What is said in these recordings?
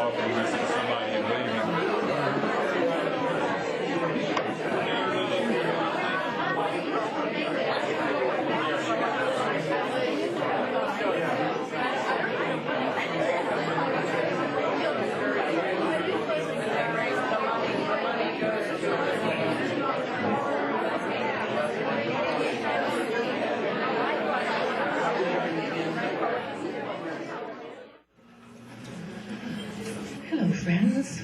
off and listen to somebody and leave. Hello, friends.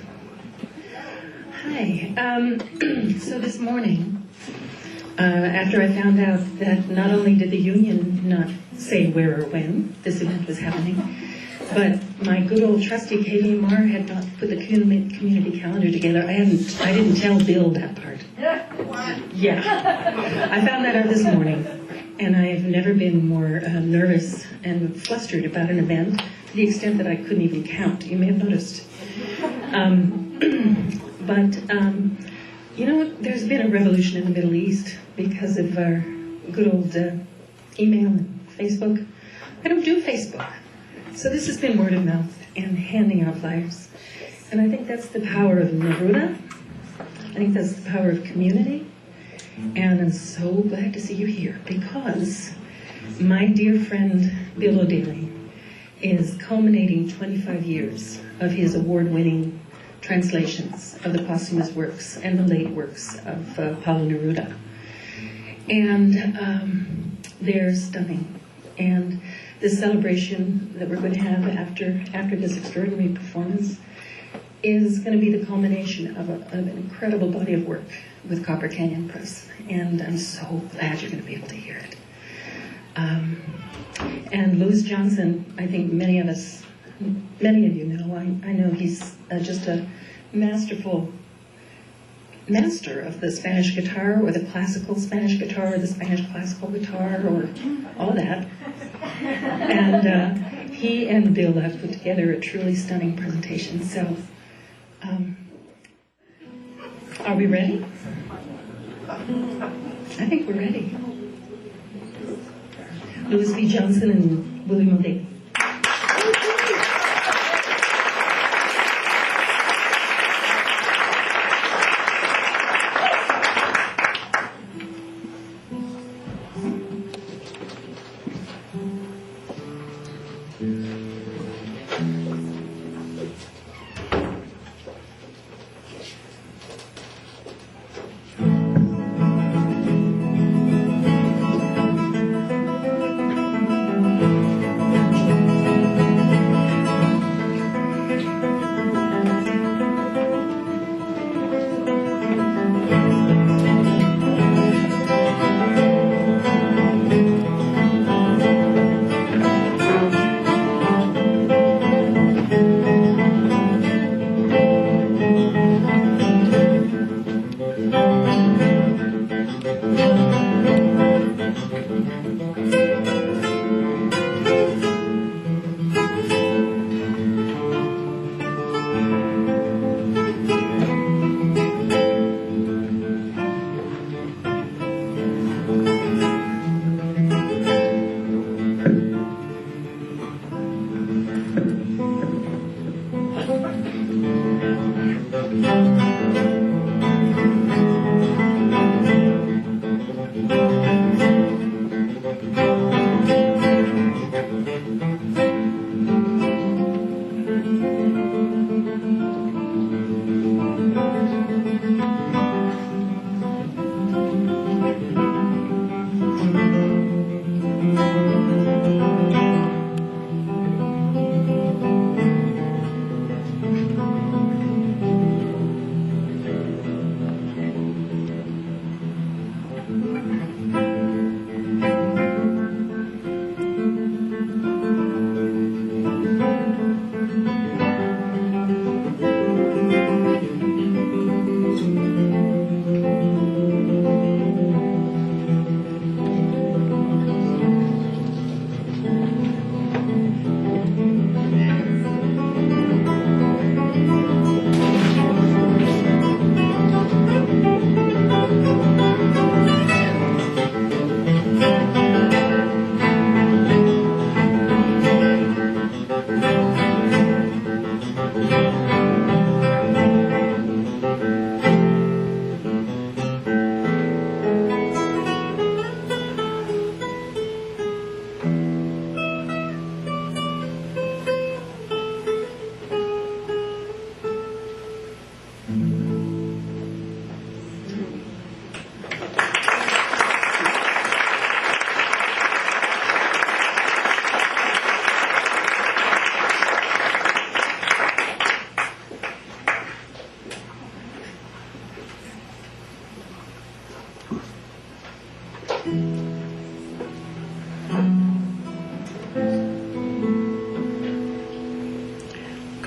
Hi. So this morning, after I found out that not only did the union not say where or when this event was happening, but my good old trusty KVMR had not put the community calendar together, I didn't tell Bill that part. Yeah. I found that out this morning, and I've never been more nervous and flustered about an event to the extent that I couldn't even count. You may have noticed. You know, there's been a revolution in the Middle East because of our good old email and Facebook. I don't do Facebook. So this has been word of mouth and handing out flyers. And I think that's the power of Neruda. I think that's the power of community. And I'm so glad to see you here because my dear friend Bill O'Daly is culminating 25 years of his award-winning translations of the posthumous works and the late works of Paulo Neruda. And they're stunning. And this celebration that we're going to have after this extraordinary performance is going to be the culmination of an incredible body of work with Copper Canyon Press. And I'm so glad you're going to be able to hear it. And Louis Johnson, I think many of you know. I know he's just a masterful master of the Spanish guitar, or the classical Spanish guitar, or the Spanish classical guitar, or all that. And he and Bill have put together a truly stunning presentation. So, are we ready? I think we're ready. Louis V. Johnson and William O'Daly.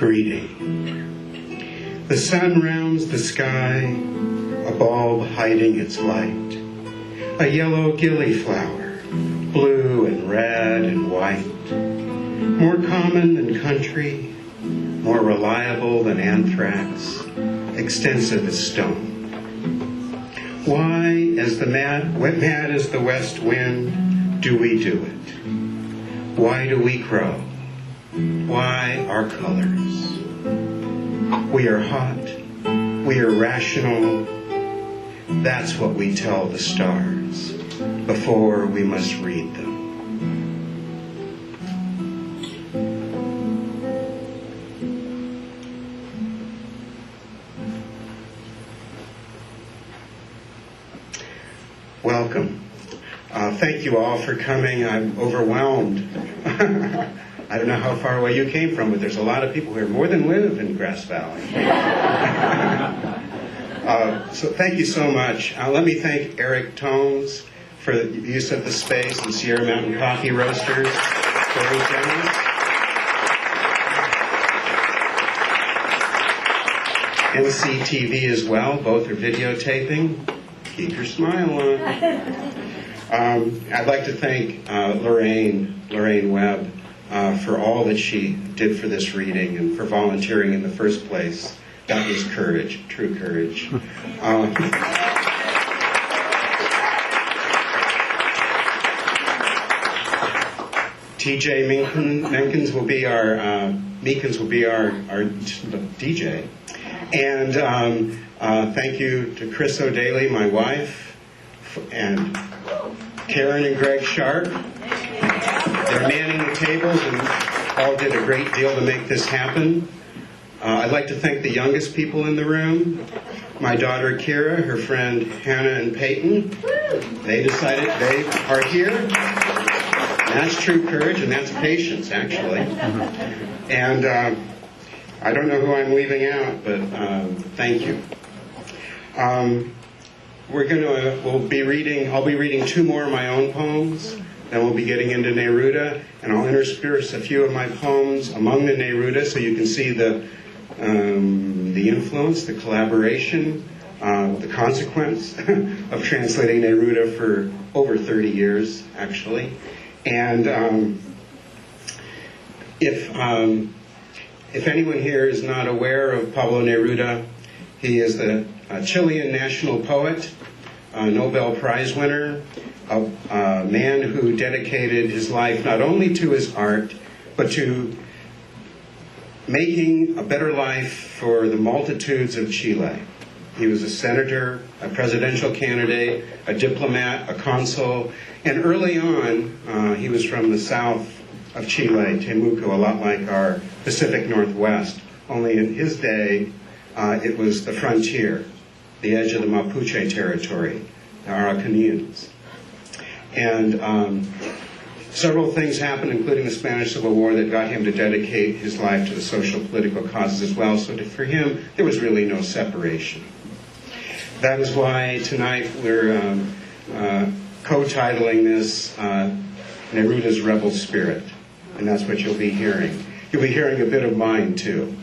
greeting. The sun rounds the sky, a bulb hiding its light, a yellow gillyflower, blue and red and white, more common than country, more reliable than anthrax, extensive as stone. Why, as mad as the west wind, do we do it? Why do we grow? Why our colors? We are hot. We are rational. That's what we tell the stars before we must read them. Welcome. Thank you all for coming. I'm overwhelmed. I don't know how far away you came from, but there's a lot of people here, more than live in Grass Valley. So thank you so much. Let me thank Eric Tones for the use of the space and Sierra Mountain Coffee Roasters. Very generous. NCTV as well. Both are videotaping. Keep your smile on. I'd like to thank Lorraine Webb for all that she did for this reading and for volunteering in the first place. That was courage, true courage. TJ Meekins will be our DJ. And thank you to Chris O'Daly, my wife, and Karen and Greg Sharp. They're manning the tables and all did a great deal to make this happen. I'd like to thank the youngest people in the room. My daughter Kira, her friend Hannah and Peyton. They decided they are here. And that's true courage and that's patience, actually. And I don't know who I'm leaving out, but thank you. I'll be reading two more of my own poems. Then we'll be getting into Neruda, and I'll intersperse a few of my poems among the Neruda, so you can see the influence, the collaboration, the consequence of translating Neruda for over 30 years, actually. And if anyone here is not aware of Pablo Neruda, he is the Chilean national poet, Nobel Prize winner, a man who dedicated his life not only to his art, but to making a better life for the multitudes of Chile. He was a senator, a presidential candidate, a diplomat, a consul, and early on, he was from the south of Chile, Temuco, a lot like our Pacific Northwest. Only in his day, it was the frontier, the edge of the Mapuche territory, the Araucanians. And several things happened, including the Spanish Civil War, that got him to dedicate his life to the social political causes as well. So for him, there was really no separation. That is why tonight we're co-titling this Neruda's Rebel Spirit. And that's what you'll be hearing. You'll be hearing a bit of mine, too.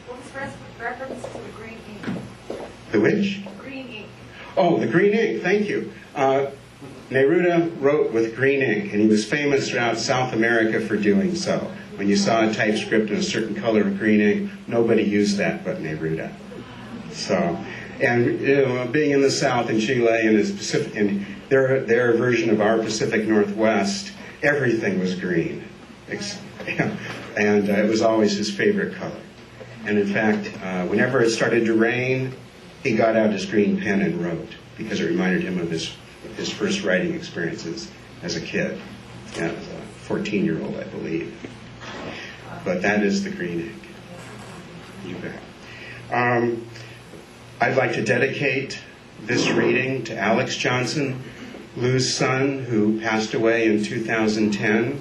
What's reference to the green ink? The which? Green ink. Oh, the green ink, thank you. Neruda wrote with green ink, and he was famous throughout South America for doing so. When you saw a typescript in a certain color of green ink, nobody used that but Neruda. So, and being in the South in Chile and in their version of our Pacific Northwest, everything was green. And it was always his favorite color. And in fact, whenever it started to rain, he got out his green pen and wrote, because it reminded him of his first writing experiences as a kid, as a 14-year-old, I believe. But that is the green ink. You bet. I'd like to dedicate this reading to Alex Johnson, Lou's son, who passed away in 2010.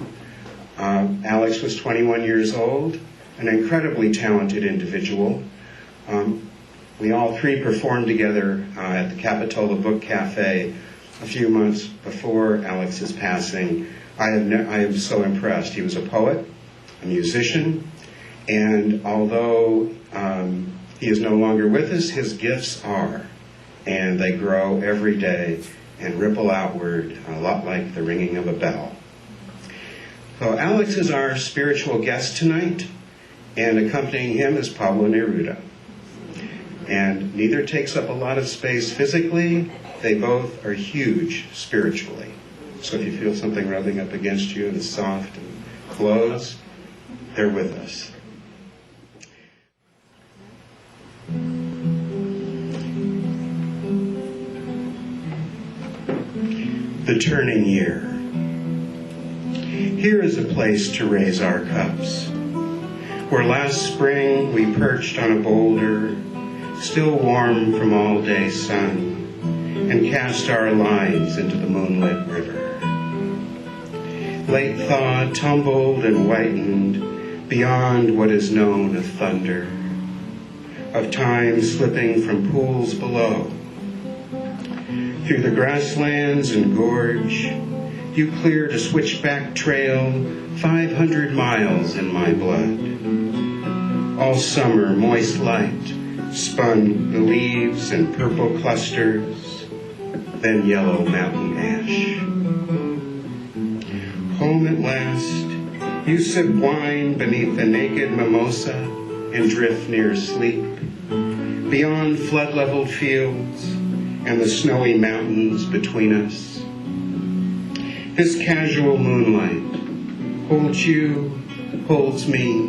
Alex was 21 years old, an incredibly talented individual. We all three performed together at the Capitola Book Cafe a few months before Alex's passing. I am so impressed. He was a poet, a musician, and although he is no longer with us, his gifts are, and they grow every day and ripple outward, a lot like the ringing of a bell. So Alex is our spiritual guest tonight, and accompanying him is Pablo Neruda. And neither takes up a lot of space physically, they both are huge spiritually. So if you feel something rubbing up against you and it's soft and close, they're with us. The turning year. Here is a place to raise our cups, where last spring we perched on a boulder, still warm from all-day sun, and cast our lines into the moonlit river. Late thaw tumbled and whitened beyond what is known of thunder, of time slipping from pools below. Through the grasslands and gorge, you cleared a switchback trail 500 miles in my blood. All summer, moist light spun the leaves in purple clusters, then yellow mountain ash. Home at last, you sip wine beneath the naked mimosa and drift near sleep, beyond flood-leveled fields and the snowy mountains between us. This casual moonlight holds you, holds me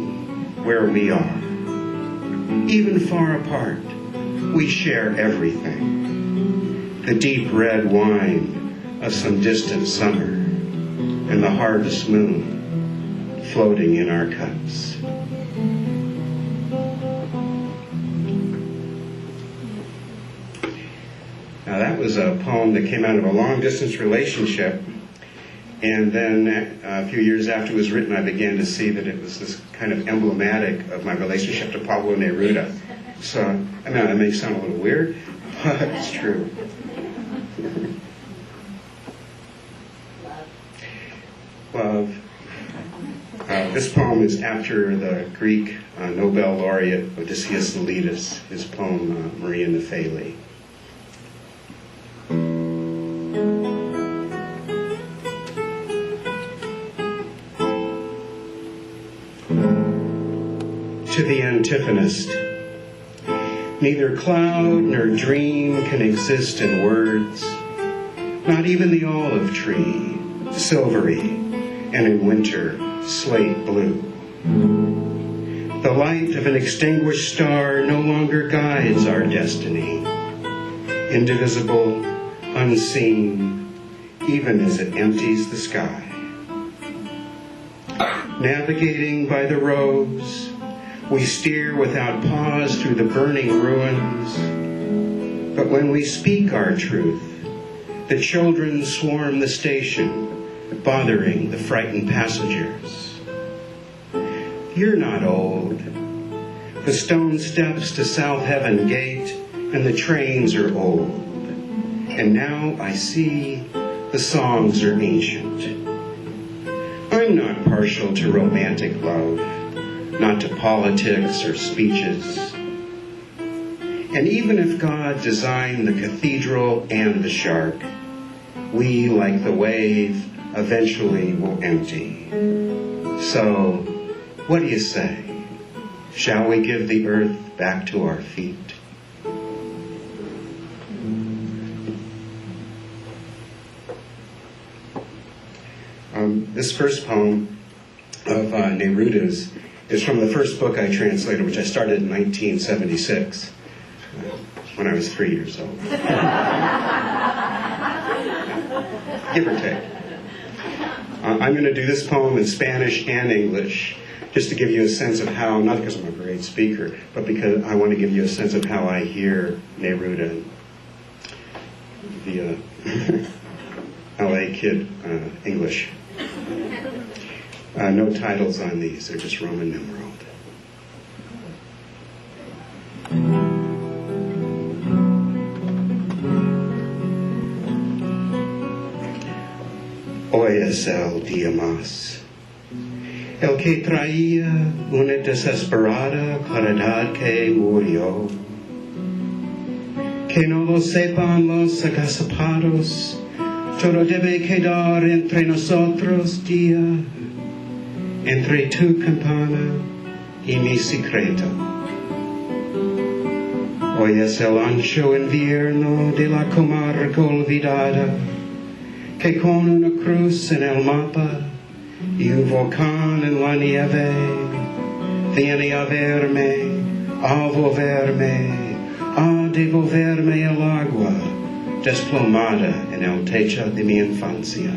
where we are. Even far apart, we share everything. The deep red wine of some distant summer and the harvest moon floating in our cups. Now that was a poem that came out of a long-distance relationship, and then a few years after it was written, I began to see that it was this kind of emblematic of my relationship to Pablo Neruda. So, I mean, it may sound a little weird, but it's true. Love. This poem is after the Greek Nobel laureate Odysseus Elitis, his poem Maria Nephele. To the antiphonist. Neither cloud nor dream can exist in words, not even the olive tree, silvery, and in winter, slate blue. The light of an extinguished star no longer guides our destiny, indivisible, unseen, even as it empties the sky. Navigating by the roads, we steer without pause through the burning ruins. But when we speak our truth, the children swarm the station, bothering the frightened passengers. You're not old. The stone steps to South Heaven Gate, and the trains are old. And now I see the songs are ancient. I'm not partial to romantic love, not to politics or speeches. And even if God designed the cathedral and the shark, we, like the wave, eventually will empty. So, what do you say? Shall we give the earth back to our feet? This first poem of Neruda's is from the first book I translated, which I started in 1976, when I was 3 years old. Give or take. I'm going to do this poem in Spanish and English, just to give you a sense of how, not because I'm a great speaker, but because I want to give you a sense of how I hear Neruda, the LA kid English. No titles on these, they're just Roman numeral. Hoy es el día más. el que traía una desesperada claridad que murió. Que no lo sepan los agazapados, todo debe quedar entre nosotros día, entre tu campana y mi secreto. Hoy es el ancho invierno de la comarca olvidada, que con una cruz en el mapa y un volcán en la nieve viene a verme, a volverme, a devolverme el agua desplomada en el techo de mi infancia.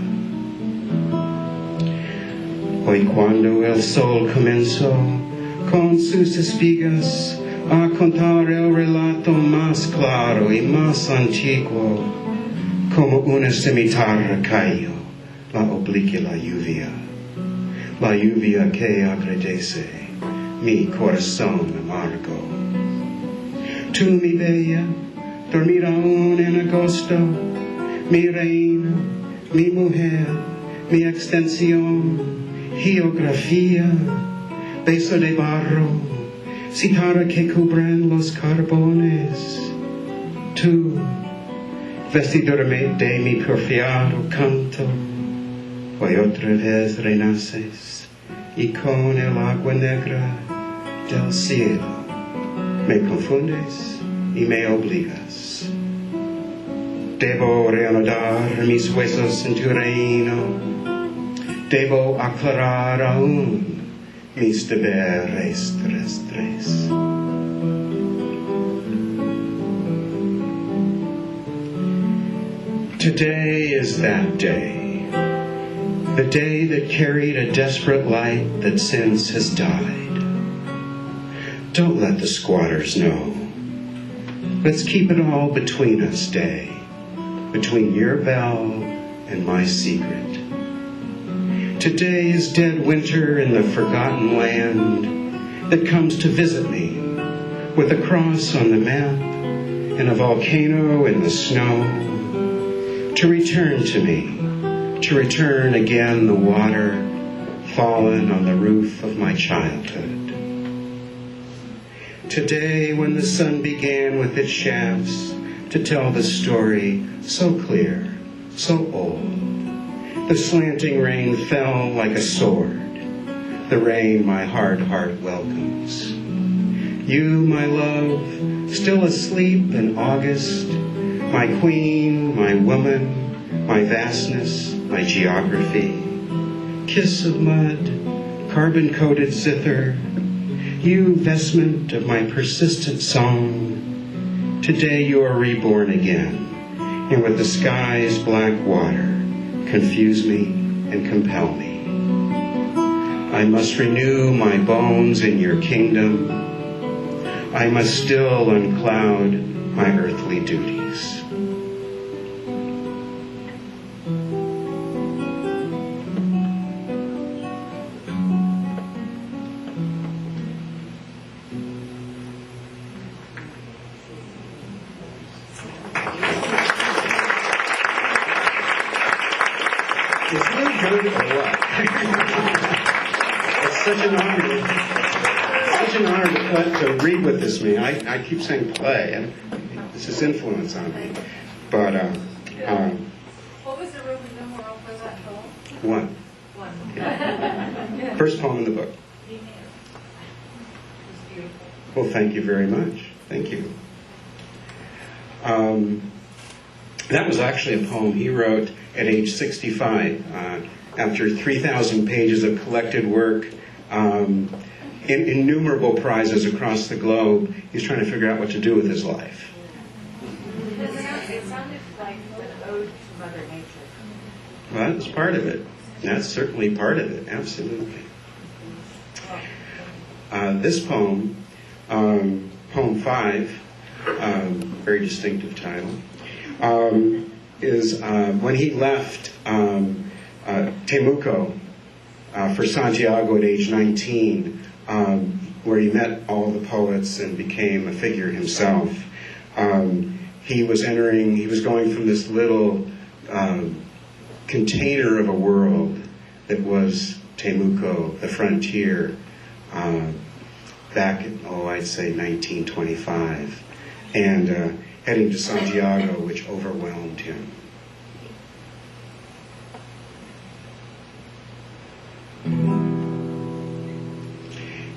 Hoy cuando el sol comenzó con sus espigas a contar el relato más claro y más antiguo, como una cimitarra cayó, la oblique la lluvia que agradece mi corazón amargo. Tú, mi bella, dormir aún en agosto, mi reina, mi mujer, mi extensión, geografía, beso de barro, citara que cubren los carbones. Tú, vestidurme de mi porfiado canto, hoy otra vez renaces y con el agua negra del cielo me confundes y me obligas. Debo reanudar mis huesos en tu reino, debo aclarar aún mis deberes terrestres. Today is that day, the day that carried a desperate light that since has died. Don't let the squatters know. Let's keep it all between us, day, between your bell and my secret. Today is dead winter in the forgotten land that comes to visit me with a cross on the map and a volcano in the snow, to return to me, to return again the water fallen on the roof of my childhood. Today, when the sun began with its shafts to tell the story so clear, so old, the slanting rain fell like a sword, the rain my hard heart welcomes. You, my love, still asleep in August, my queen, my woman, my vastness, my geography, kiss of mud, carbon-coated zither, you vestment of my persistent song. Today you are reborn again, and with the sky's black water, confuse me and compel me. I must renew my bones in your kingdom. I must still uncloud my earthly duties. Is he good or what? It's such an honor to read with this me. I keep saying play, and this is influence on me. But What was the Roman numeral for that poem? one. First poem in the book. It's beautiful. Well, thank you very much. Thank you. That was actually a poem he wrote at age 65, after 3,000 pages of collected work, innumerable prizes across the globe. He's trying to figure out what to do with his life. It sounded like an ode to Mother Nature. Well, that's part of it. That's certainly part of it, absolutely. This poem, poem 5, very distinctive title, is when he left Temuco for Santiago at age 19, where he met all the poets and became a figure himself. He was going from this little container of a world that was Temuco, the frontier, back in, I'd say 1925, and heading to Santiago, which overwhelmed him.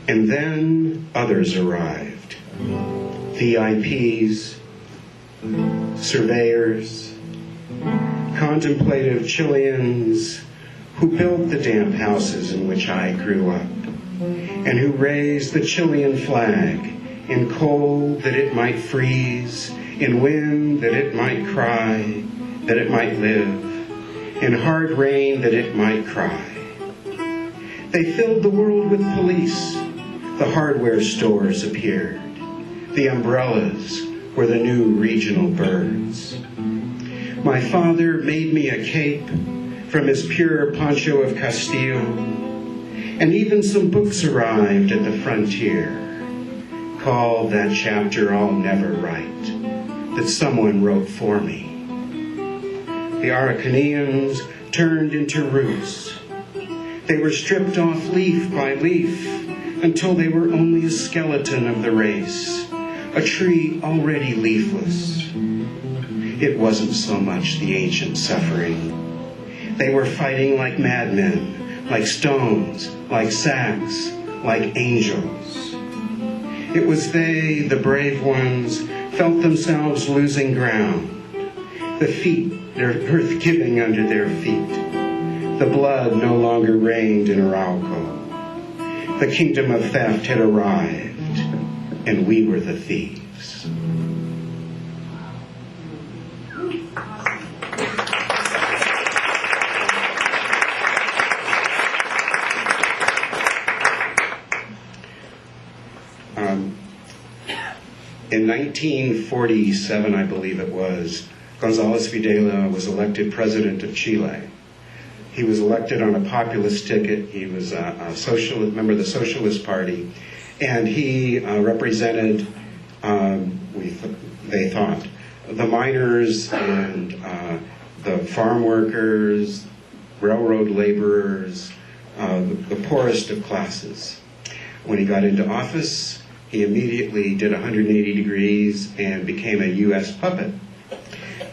And then others arrived. VIPs, surveyors, contemplative Chileans who built the damp houses in which I grew up, and who raised the Chilean flag in cold that it might freeze, in wind that it might cry, that it might live, in hard rain that it might cry. They filled the world with police. The hardware stores appeared. The umbrellas were the new regional birds. My father made me a cape from his pure Poncho of Castile, and even some books arrived at the frontier, called That Chapter I'll Never Write, that someone wrote for me. The Araucanians turned into roots. They were stripped off leaf by leaf until they were only a skeleton of the race, a tree already leafless. It wasn't so much the ancient suffering. They were fighting like madmen, like stones, like sacks, like angels. It was they, the brave ones, felt themselves losing ground. The feet, their earth giving under their feet. The blood no longer reigned in Arauco. The kingdom of theft had arrived, and we were the thieves. In 1947, I believe it was, González Videla was elected president of Chile. He was elected on a populist ticket. He was a socialist, member of the Socialist Party, and he represented, they thought, the miners and the farm workers, railroad laborers, the poorest of classes. When he got into office, he immediately did 180 degrees and became a U.S. puppet,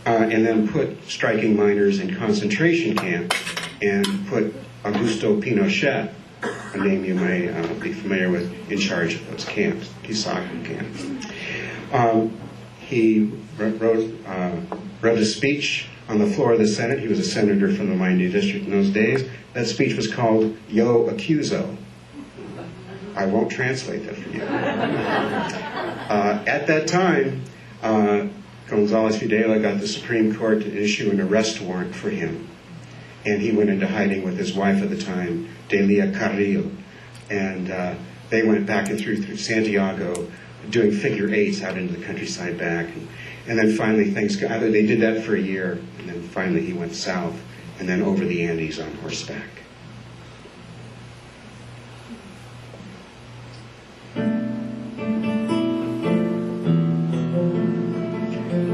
and then put striking miners in concentration camps and put Augusto Pinochet, a name you may be familiar with, in charge of those camps, Pisaco camps. He wrote a speech on the floor of the Senate. He was a senator from the Miami District in those days. That speech was called Yo Accuso. I won't translate that for you. At that time, González Videla got the Supreme Court to issue an arrest warrant for him. And he went into hiding with his wife at the time, Delia Carrillo. And they went back and through Santiago, doing figure eights out into the countryside back. And then finally things got, they did that for a year, and then finally he went south, and then over the Andes on horseback.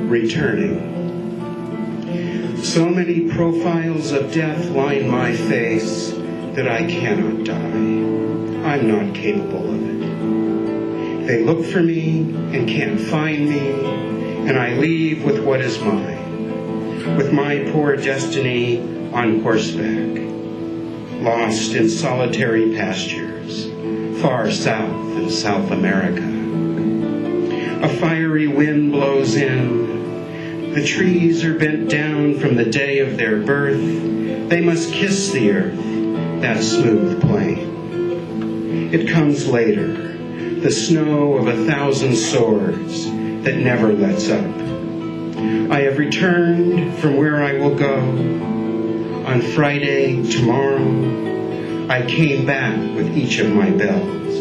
Returning. So many profiles of death line my face that I cannot die. I'm not capable of it. They look for me and can't find me, and I leave with what is mine, with my poor destiny on horseback, lost in solitary pastures, far south in South America. A fiery wind blows in. The trees are bent down from the day of their birth. They must kiss the earth, that smooth plain. It comes later, the snow of 1,000 swords that never lets up. I have returned from where I will go. On Friday, tomorrow, I came back with each of my bells.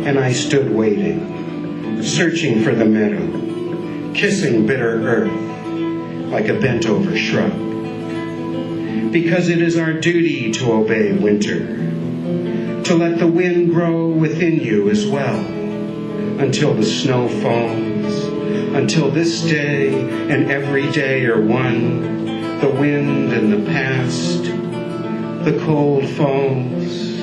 And I stood waiting, searching for the meadow, kissing bitter earth like a bent-over shrub. Because it is our duty to obey winter, to let the wind grow within you as well, until the snow falls, until this day and every day are one, the wind and the past, the cold falls.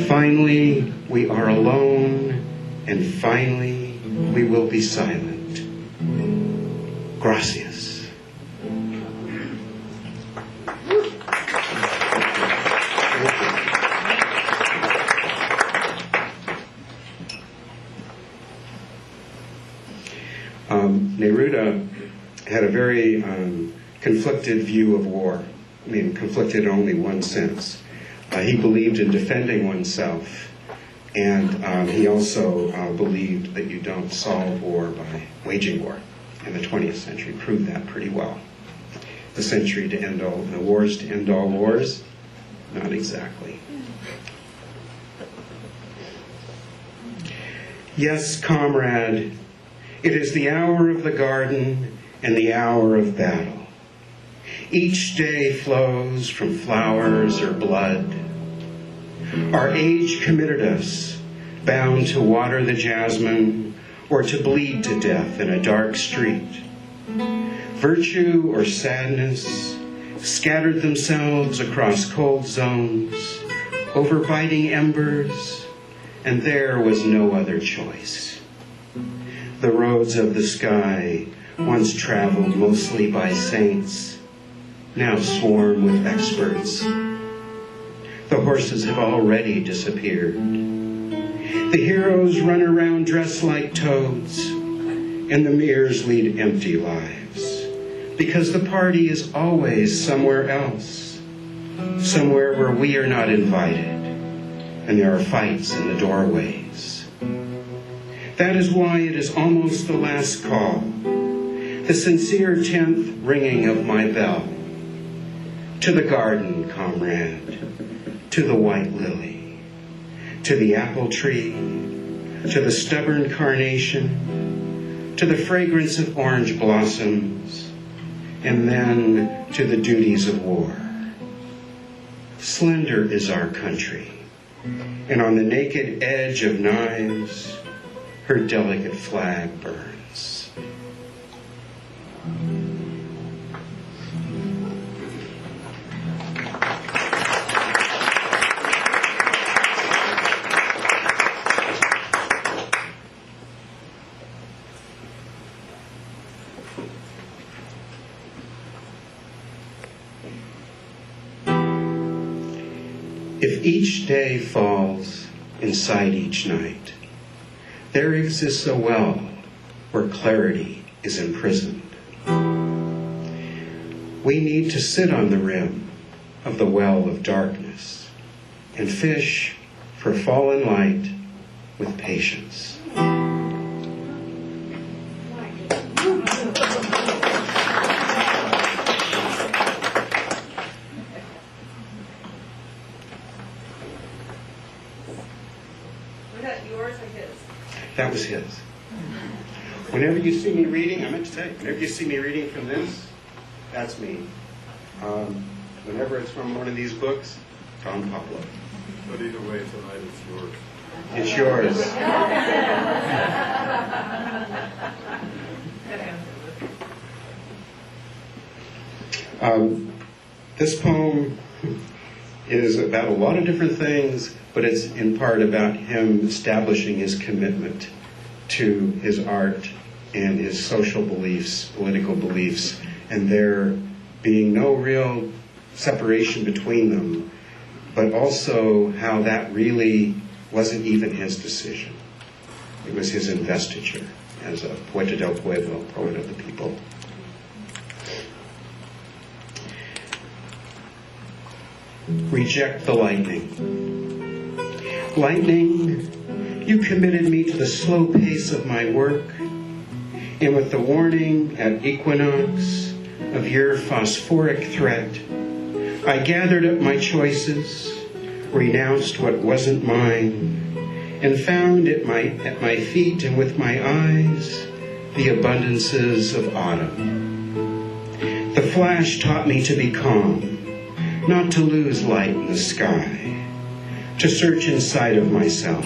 Finally, we are alone, and finally, we will be silent. Gracias. Neruda had a very conflicted view of war. I mean, conflicted in only one sense. He believed in defending oneself, and he also believed that you don't solve war by waging war. And the 20th century proved that pretty well. The century to end all, the wars to end all wars? Not exactly. Yes, comrade, it is the hour of the garden and the hour of battle. Each day flows from flowers or blood. Our age committed us, bound to water the jasmine or to bleed to death in a dark street. Virtue or sadness scattered themselves across cold zones, over biting embers, and there was no other choice. The roads of the sky, once traveled mostly by saints, now swarm with experts. The horses have already disappeared. The heroes run around dressed like toads, and the mirrors lead empty lives, because the party is always somewhere else, somewhere where we are not invited, and there are fights in the doorways. That is why it is almost the last call, the sincere 10th ringing of my bell. To the garden, comrade, to the white lily, to the apple tree, to the stubborn carnation, to the fragrance of orange blossoms, and then to the duties of war. Slender is our country, and on the naked edge of knives, her delicate flag burns. If each day falls inside each night, there exists a well where clarity is imprisoned. We need to sit on the rim of the well of darkness and fish for fallen light with patience. That was his. Whenever you see me reading, I meant to say, whenever you see me reading from this, that's me. Whenever it's from one of these books, Tom Pablo. But either way, tonight it's yours. It's yours. This poem is about a lot of different things, but it's in part about him establishing his commitment to his art and his social beliefs, political beliefs, and there being no real separation between them, but also how that really wasn't even his decision. It was his investiture as a Poeta del Pueblo, poet of the people. Reject the lightning. Lightning, you committed me to the slow pace of my work, and with the warning at equinox of your phosphoric threat, I gathered up my choices, renounced what wasn't mine, and found at my feet and with my eyes the abundances of autumn. The flash taught me to be calm, not to lose light in the sky, to search inside of myself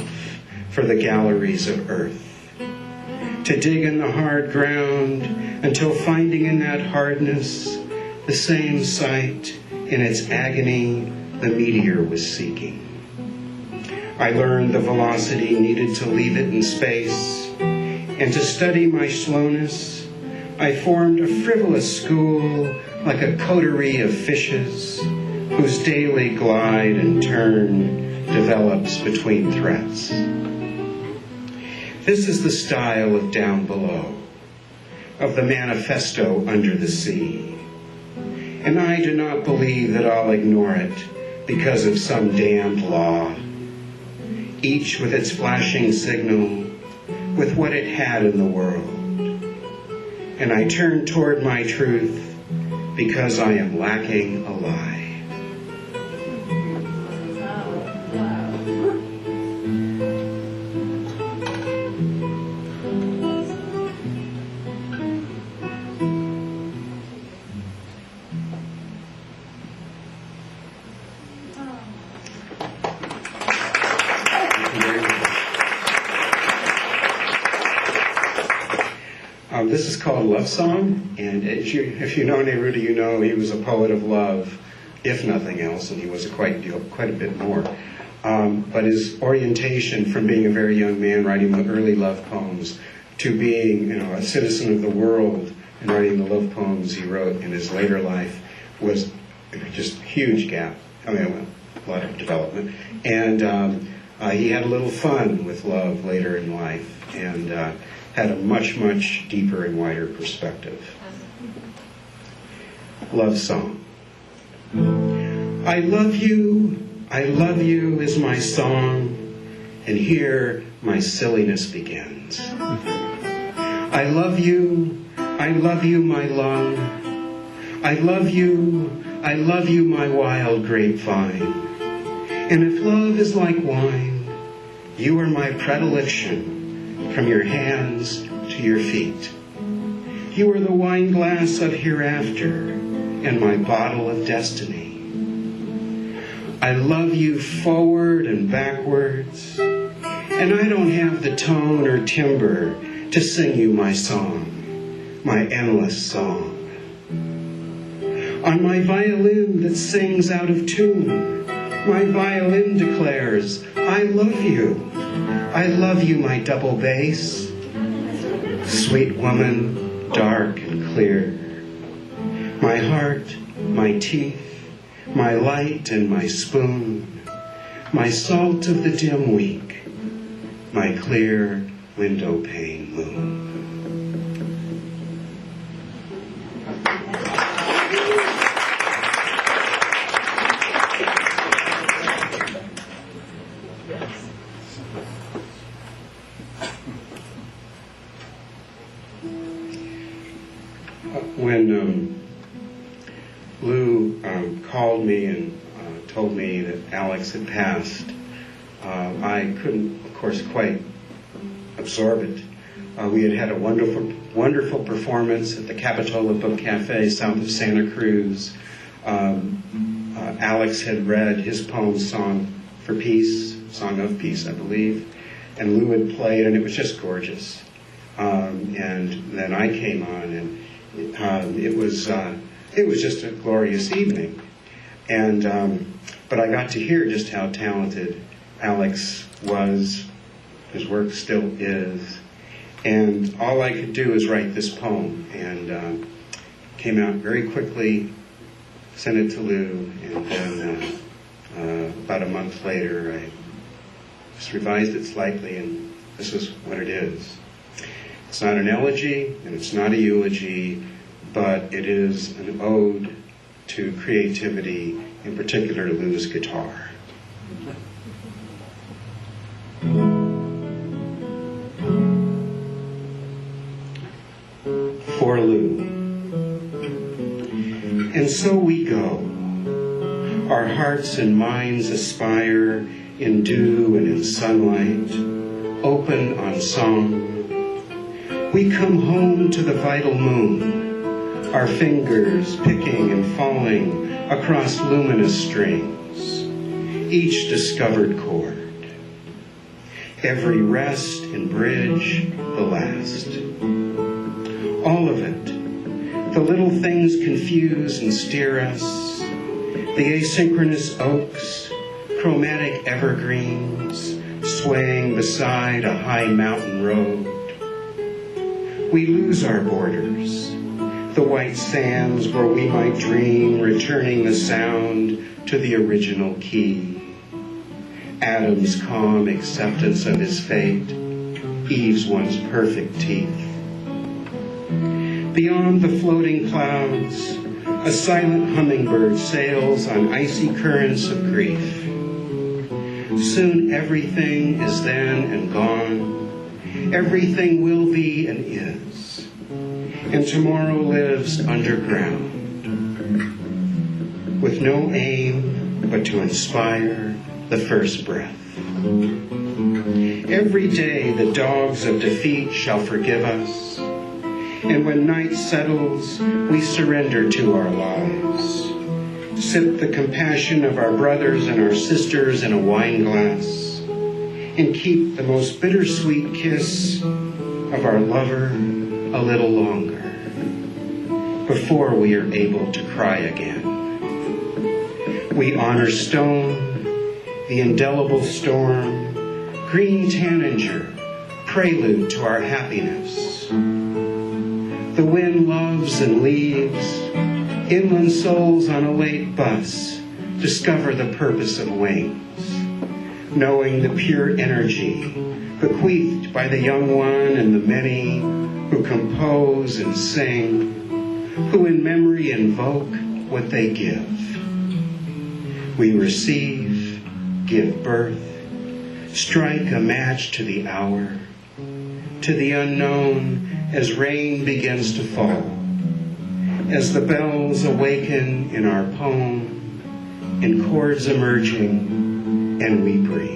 for the galleries of earth, to dig in the hard ground until finding in that hardness the same sight in its agony the meteor was seeking. I learned the velocity needed to leave it in space, and to study my slowness, I formed a frivolous school like a coterie of fishes whose daily glide and turn develops between threats. This is the style of Down Below, of the manifesto under the sea. And I do not believe that I'll ignore it because of some damned law, each with its flashing signal, with what it had in the world. And I turn toward my truth because I am lacking a lie. This is called Love Song, and if you know Neruda, you know he was a poet of love, if nothing else, and he was quite a bit more. But his orientation from being a very young man writing the early love poems to being, a citizen of the world and writing the love poems he wrote in his later life was just a huge gap. A lot of development. And he had a little fun with love later in life, and had a much, much deeper and wider perspective. Love Song. I love you is my song, and here my silliness begins. I love you, my love. I love you, my wild grapevine. And if love is like wine, you are my predilection, from your hands to your feet. You are the wine glass of hereafter and my bottle of destiny. I love you forward and backwards, and I don't have the tone or timbre to sing you my song, my endless song. On my violin that sings out of tune, my violin declares, I love you. I love you, my double bass, sweet woman, dark and clear. My heart, my teeth, my light and my spoon, my salt of the dim week, my clear window pane moon. When Lou called me and told me that Alex had passed, I couldn't, of course, quite absorb it. We had had a wonderful performance at the Capitola Book Cafe south of Santa Cruz. Alex had read his poem, Song of Peace, I believe, and Lou had played, and it was just gorgeous. And then I came on, and it was just a glorious evening, but I got to hear just how talented Alex was. His work still is, and all I could do is write this poem, and came out very quickly. Sent it to Lou, and then about a month later, I just revised it slightly, and this is what it is. It's not an elegy, and it's not a eulogy, but it is an ode to creativity, in particular to Lou's guitar. For Lou. And so we go. Our hearts and minds aspire in dew and in sunlight, open on song. We come home to the vital moon, our fingers picking and falling across luminous strings, each discovered chord, every rest and bridge the last. All of it, the little things confuse and steer us, the asynchronous oaks, chromatic evergreens, swaying beside a high mountain road. We lose our borders, the white sands where we might dream, returning the sound to the original key. Adam's calm acceptance of his fate, Eve's once perfect teeth. Beyond the floating clouds, a silent hummingbird sails on icy currents of grief. Soon everything is then and gone. Everything will be and is. And tomorrow lives underground, with no aim but to inspire the first breath. Every day the dogs of defeat shall forgive us, and when night settles, we surrender to our lives. Sip the compassion of our brothers and our sisters in a wine glass, and keep the most bittersweet kiss of our lover a little longer, before we are able to cry again. We honor stone, the indelible storm, green tanager, prelude to our happiness. The wind loves and leaves, inland souls on a late bus discover the purpose of wings, knowing the pure energy bequeathed by the young one and the many who compose and sing, who in memory invoke what they give. We receive, give birth, strike a match to the hour, to the unknown as rain begins to fall, as the bells awaken in our poem, in chords emerging, and we breathe.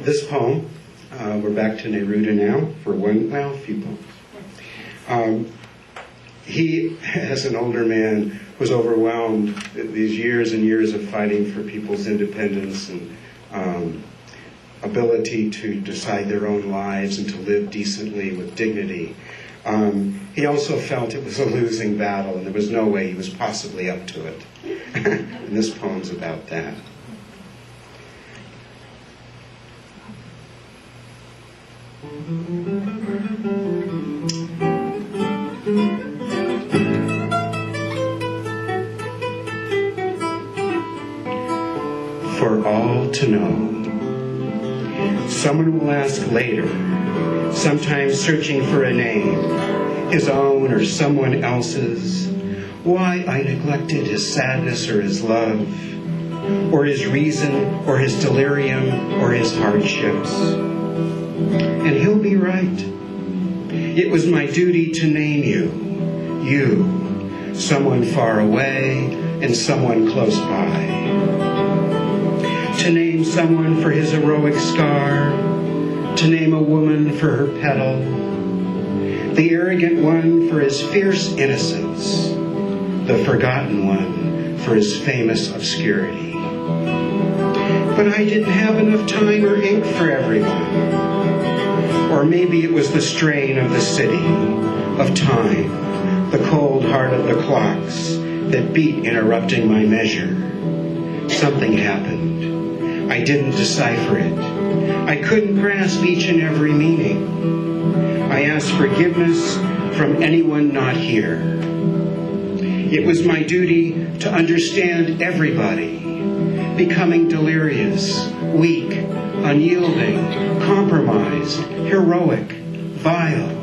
This poem, we're back to Neruda now for a few poems. He, as an older man, was overwhelmed these years and years of fighting for people's independence and ability to decide their own lives and to live decently with dignity. He also felt it was a losing battle and there was no way he was possibly up to it. And this poem's about that. For all to know. Someone will ask later, sometimes searching for a name, his own or someone else's, why I neglected his sadness or his love, or his reason, or his delirium, or his hardships. And he'll be right. It was my duty to name you, someone far away and someone close by. To name someone for his heroic scar, to name a woman for her petal, the arrogant one for his fierce innocence, the forgotten one for his famous obscurity. But I didn't have enough time or ink for everyone. Or maybe it was the strain of the city, of time, the cold heart of the clocks, that beat interrupting my measure. Something happened. I didn't decipher it. I couldn't grasp each and every meaning. I asked forgiveness from anyone not here. It was my duty to understand everybody, becoming delirious, weak, unyielding, compromised, heroic, vile,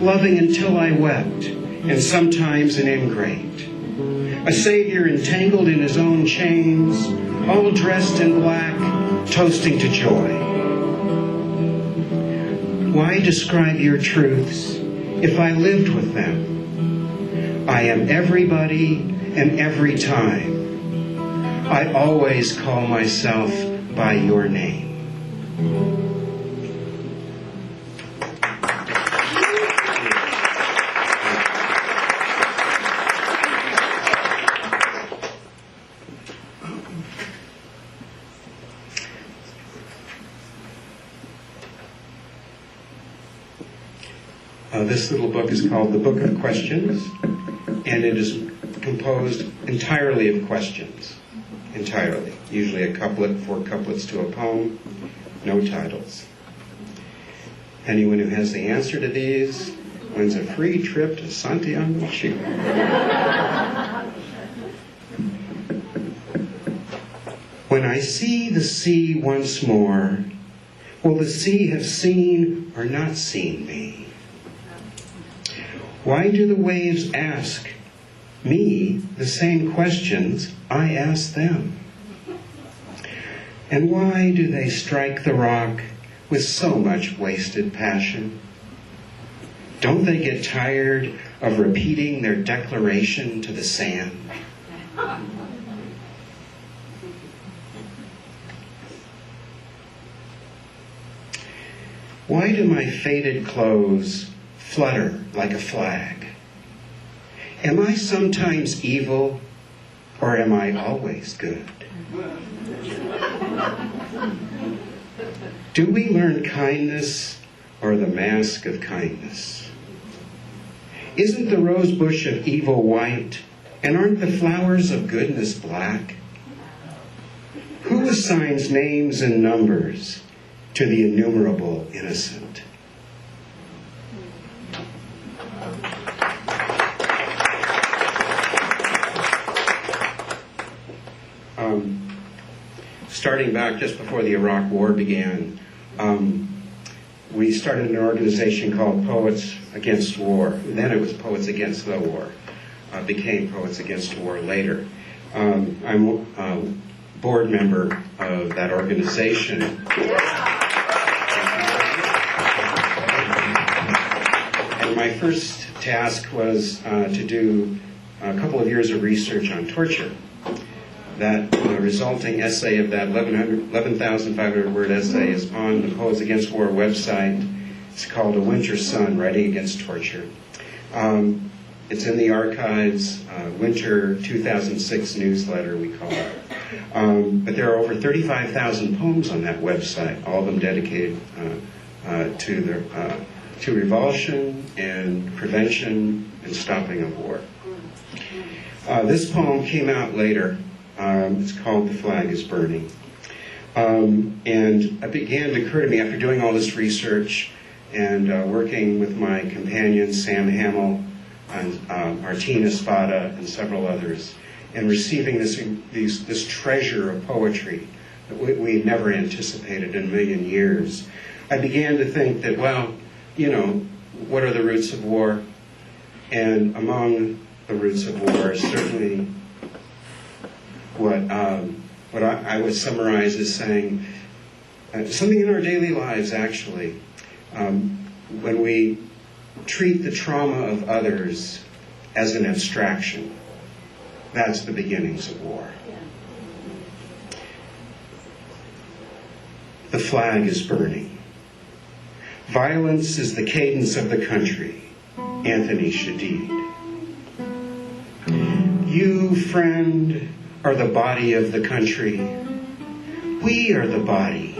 loving until I wept, and sometimes an ingrate. A savior entangled in his own chains, all dressed in black, toasting to joy. Why describe your truths if I lived with them? I am everybody and every time. I always call myself by your name. This little book is called The Book of Questions, and it is composed entirely of questions. Entirely. Usually a couplet, 4 couplets to a poem, no titles. Anyone who has the answer to these wins a free trip to Santiago, Chile. When I see the sea once more, will the sea have seen or not seen me? Why do the waves ask me the same questions I ask them? And why do they strike the rock with so much wasted passion? Don't they get tired of repeating their declaration to the sand? Why do my faded clothes flutter like a flag? Am I sometimes evil, or am I always good? Do we learn kindness or the mask of kindness? Isn't the rose bush of evil white, and aren't the flowers of goodness black? Who assigns names and numbers to the innumerable innocent? Starting back just before the Iraq War began, we started an organization called Poets Against War. And then it was Poets Against the War. Became Poets Against War later. I'm a board member of that organization. And my first task was to do a couple of years of research on torture. That resulting essay of that 11,500 word essay is on the Poets Against War website. It's called A Winter Sun, Writing Against Torture. It's in the archives, Winter 2006 newsletter, we call it. But there are over 35,000 poems on that website, all of them dedicated to revulsion and prevention and stopping of war. This poem came out later. It's called The Flag is Burning. And it began to occur to me after doing all this research and working with my companions, Sam Hamill and Martina Spada and several others, and receiving this treasure of poetry that we had never anticipated in a million years. I began to think that, well, you know, what are the roots of war? And among the roots of war is certainly what I would summarize as saying something in our daily lives, actually. When we treat the trauma of others as an abstraction, that's the beginnings of war. The flag is burning. Violence is the cadence of the country. Anthony Shadid. You, friend, are the body of the country. We are the body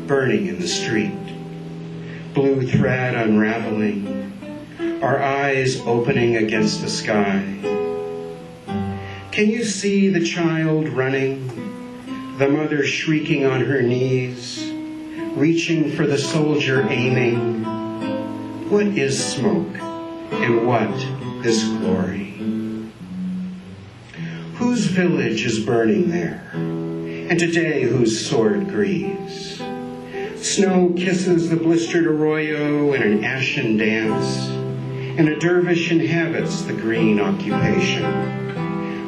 burning in the street. Blue thread unraveling, our eyes opening against the sky. Can you see the child running, the mother shrieking on her knees, reaching for the soldier aiming? What is smoke and what is glory? Whose village is burning there, and today whose sword grieves? Snow kisses the blistered arroyo in an ashen dance, and a dervish inhabits the green occupation,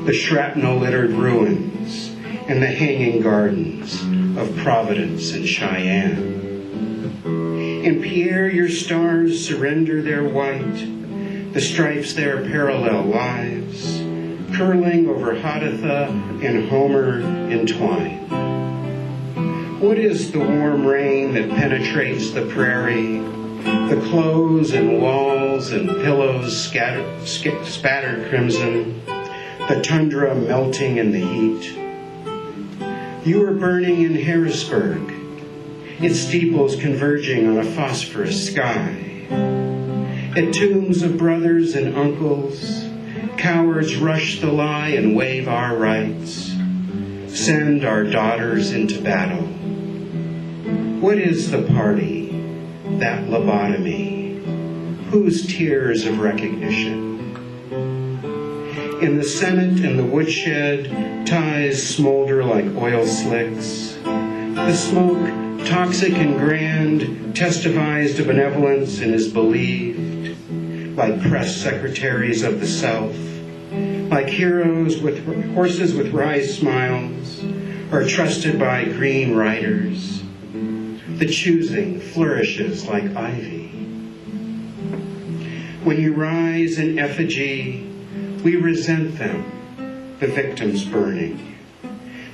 the shrapnel-littered ruins, and the hanging gardens of Providence and Cheyenne. In Pierre, your stars surrender their white, the stripes their parallel lives, curling over Hadatha and Homer entwined. What is the warm rain that penetrates the prairie, the clothes and walls and pillows spattered crimson, the tundra melting in the heat? You are burning in Harrisburg, its steeples converging on a phosphorus sky. At tombs of brothers and uncles, cowards rush the lie and waive our rights, send our daughters into battle. What is the party, that lobotomy? Whose tears of recognition? In the Senate and the woodshed, ties smolder like oil slicks. The smoke, toxic and grand, testifies to benevolence and is believed, like press secretaries of the South, like heroes with horses with wry smiles, or trusted by green riders. The choosing flourishes like ivy. When you rise in effigy, we resent them, the victims burning,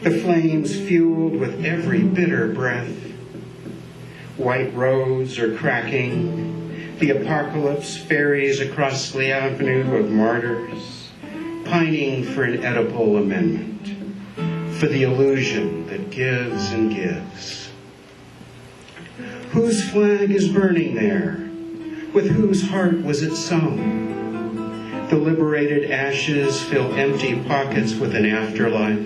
the flames fueled with every bitter breath. White roads are cracking, the apocalypse ferries across the avenue of martyrs, pining for an edible amendment, for the illusion that gives and gives. Whose flag is burning there? With whose heart was it sown? The liberated ashes fill empty pockets with an afterlife.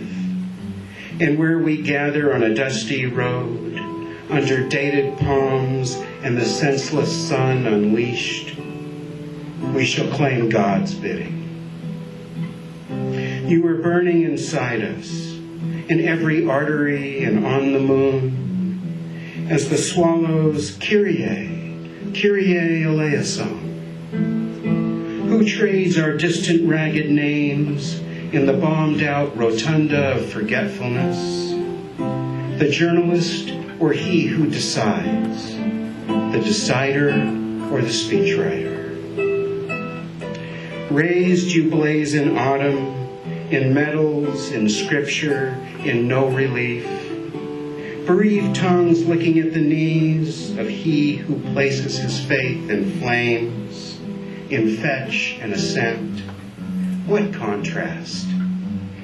And where we gather on a dusty road, under dated palms and the senseless sun unleashed, we shall claim God's bidding. You are burning inside us, in every artery and on the moon, as the swallows Kyrie, Kyrie eleison. Who trades our distant ragged names in the bombed-out rotunda of forgetfulness? The journalist or he who decides? The decider or the speechwriter? Raised you blaze in autumn, in medals, in scripture, in no relief. Bereaved tongues licking at the knees of he who places his faith in flames, in fetch and ascent. What contrast!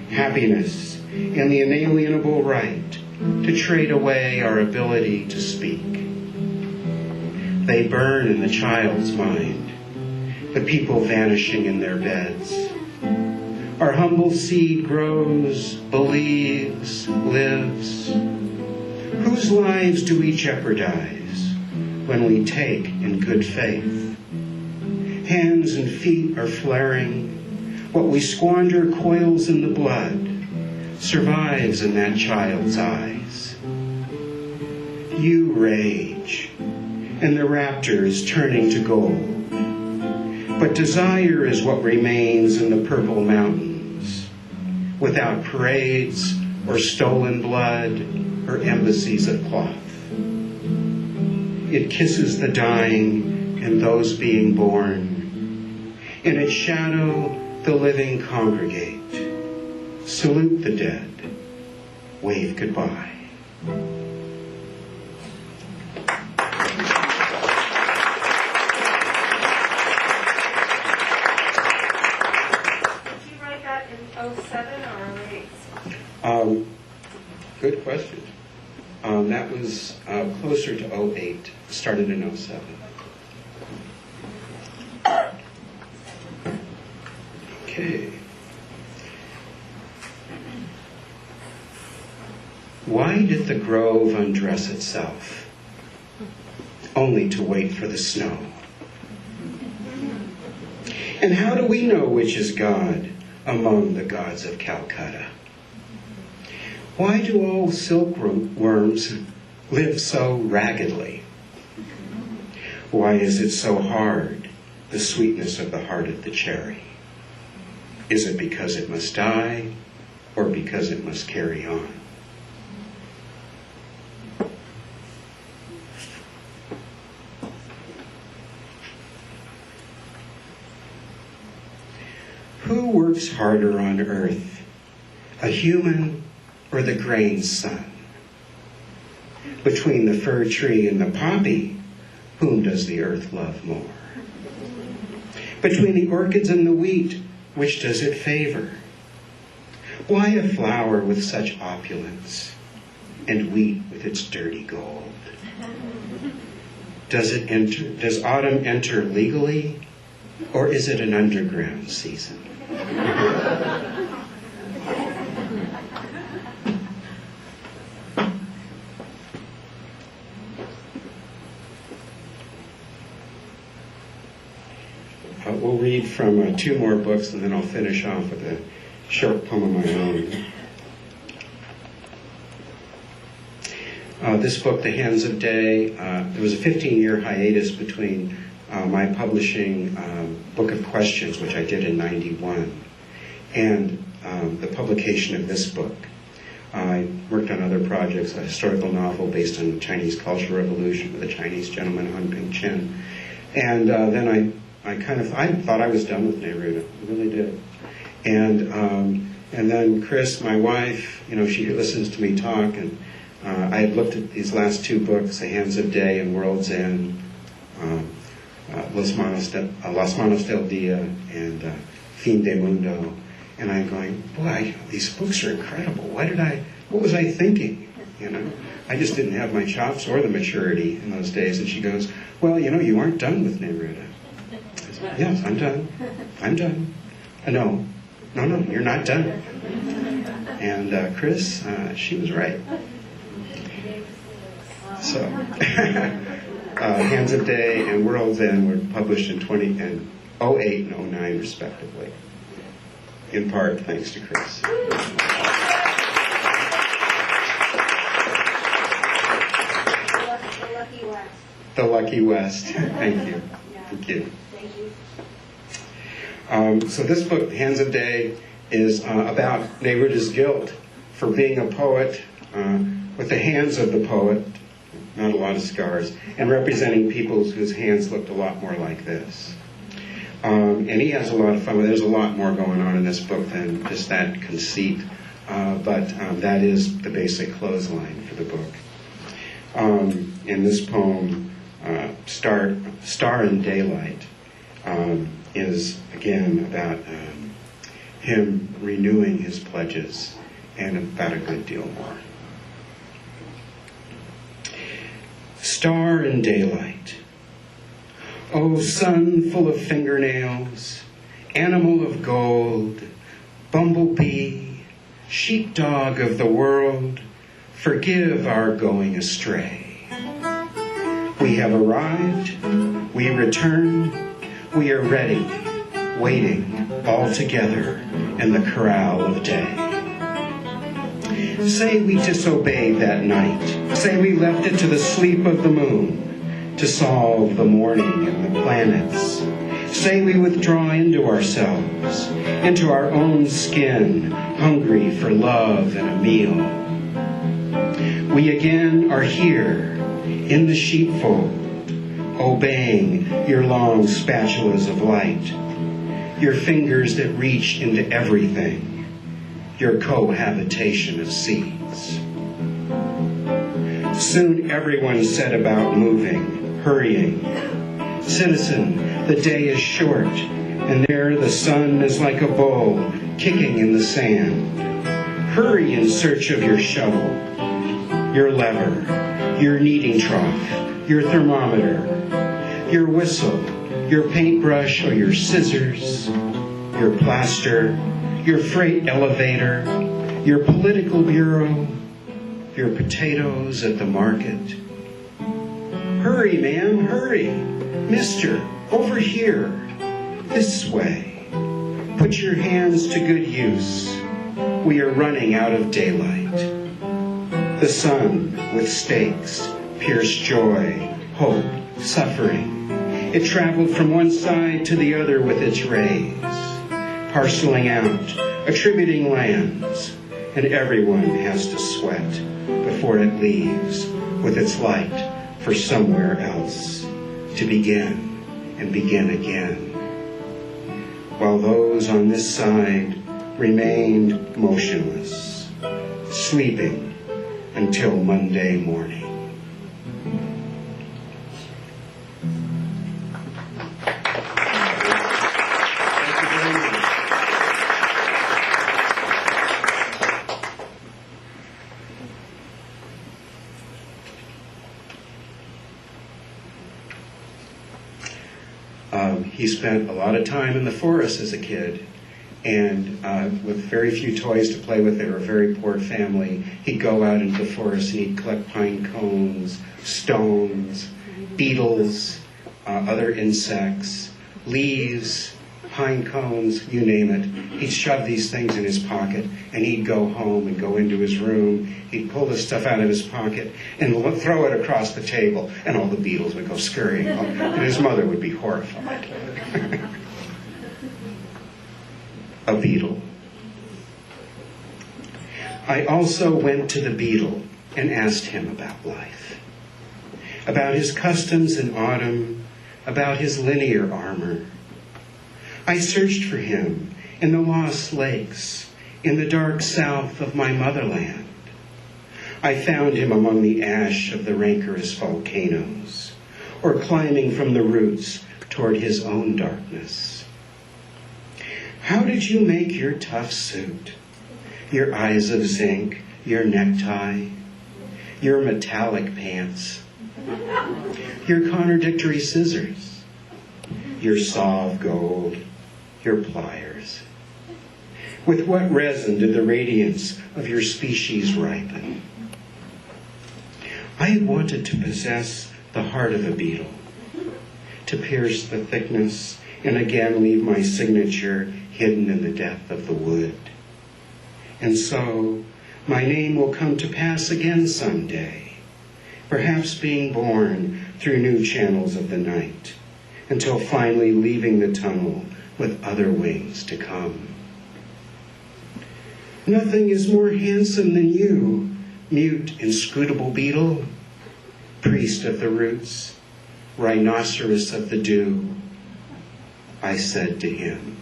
Happiness and the inalienable right to trade away our ability to speak. They burn in the child's mind, the people vanishing in their beds. Our humble seed grows, believes, lives. Whose lives do we jeopardize when we take in good faith? Hands and feet are flaring. What we squander coils in the blood, survives in that child's eyes. You rage, and the raptor is turning to gold. But desire is what remains in the purple mountains, without parades or stolen blood or embassies of cloth. It kisses the dying and those being born. In its shadow, the living congregate. Salute the dead. Wave goodbye. Did you write that in 07 or 08? Good question. That was closer to 08, started in 07. Okay. why did the grove undress itself, only to wait for the snow? And how do we know which is God among the gods of Calcutta? Why do all silkworms live so raggedly? Why is it so hard, the sweetness of the heart of the cherry? Is it because it must die, or because it must carry on? Who works harder on earth, a human or the grain sun? Between the fir tree and the poppy, whom does the earth love more? Between the orchids and the wheat, which does it favor? Why a flower with such opulence, and wheat with its dirty gold? Does autumn enter legally, or is it an underground season? We'll read from 2 more books, and then I'll finish off with a short poem of my own. This book, The Hands of Day, there was a 15-year hiatus between my publishing Book of Questions, which I did in '91, and the publication of this book. I worked on other projects, a historical novel based on the Chinese Cultural Revolution with a Chinese gentleman, Han Ping Chen. And then I thought I was done with Neruda. I really did. And then Chris, my wife, she listens to me talk, and I had looked at these last 2 books, The Hands of Day and World's End, Las Manos del Dia and Fin de Mundo, and I'm going, boy, these books are incredible. What was I thinking? I just didn't have my chops or the maturity in those days. And she goes, well, you aren't done with Neruda. I said, yes, I'm done. I'm done. No, you're not done. And Chris, she was right. So, Hands of Day and World's End were published in 08 and 09, respectively. In part, thanks to Chris. The Lucky West. Thank you. Thank you. So this book, Hands of Day, is about Neruda's guilt for being a poet with the hands of the poet, not a lot of scars, and representing people whose hands looked a lot more like this. And he has a lot of fun with it. There's a lot more going on in this book than just that conceit, but that is the basic clothesline for the book. In this poem, Star in Daylight, is again about him renewing his pledges and about a good deal more. Star in daylight. O sun full of fingernails, animal of gold, bumblebee, sheepdog of the world, forgive our going astray. We have arrived, we return, we are ready, waiting all together in the corral of day. Say we disobeyed that night, say we left it to the sleep of the moon to solve the morning and the planets. Say we withdraw into ourselves, into our own skin, hungry for love and a meal. We again are here in the sheepfold, obeying your long spatulas of light, your fingers that reach into everything, your cohabitation of seeds. Soon everyone set about moving, hurrying. Citizen, the day is short, and there the sun is like a bull kicking in the sand. Hurry in search of your shovel, your lever, your kneading trough, your thermometer, your whistle, your paintbrush or your scissors, your plaster, your freight elevator, your political bureau, your potatoes at the market. Hurry, ma'am, hurry. Mister, over here, this way. Put your hands to good use. We are running out of daylight. The sun with stakes pierced joy, hope, suffering. It traveled from one side to the other with its rays, parceling out, attributing lands, and everyone has to sweat before it leaves with its light for somewhere else to begin and begin again. While those on this side remained motionless, sleeping until Monday morning. He spent a lot of time in the forest as a kid, and with very few toys to play with. They were a very poor family. He'd go out into the forest and he'd collect pine cones, stones, beetles, other insects, leaves, pine cones, you name it. He'd shove these things in his pocket, and he'd go home and go into his room. He'd pull this stuff out of his pocket and throw it across the table, and all the beetles would go scurrying, and his mother would be horrified. A beetle. I also went to the beetle and asked him about life, about his customs in autumn, about his linear armor. I searched for him in the lost lakes, in the dark south of my motherland. I found him among the ash of the rancorous volcanoes, or climbing from the roots toward his own darkness. How did you make your tough suit, your eyes of zinc, your necktie, your metallic pants, your contradictory scissors, your saw of gold, your pliers? With what resin did the radiance of your species ripen? I had wanted to possess the heart of a beetle, to pierce the thickness and again leave my signature hidden in the depth of the wood. And so my name will come to pass again someday, perhaps being born through new channels of the night, until finally leaving the tunnel with other wings to come. Nothing is more handsome than you, mute, inscrutable beetle, priest of the roots, rhinoceros of the dew, I said to him.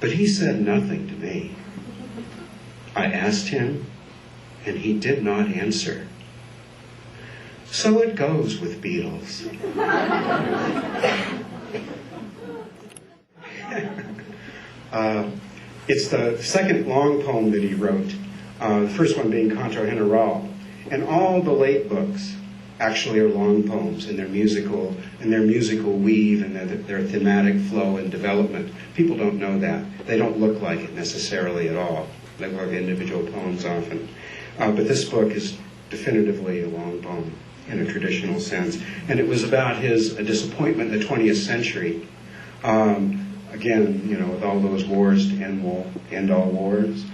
But he said nothing to me. I asked him, and he did not answer. So it goes with beetles. It's the second long poem that he wrote, the first one being Canto General. And all the late books actually are long poems in their musical weave and their thematic flow and development. People don't know that. They don't look like it necessarily at all. They look like individual poems often. But this book is definitively a long poem in a traditional sense. And it was about his disappointment in the 20th century. Again, with all those wars to end all wars.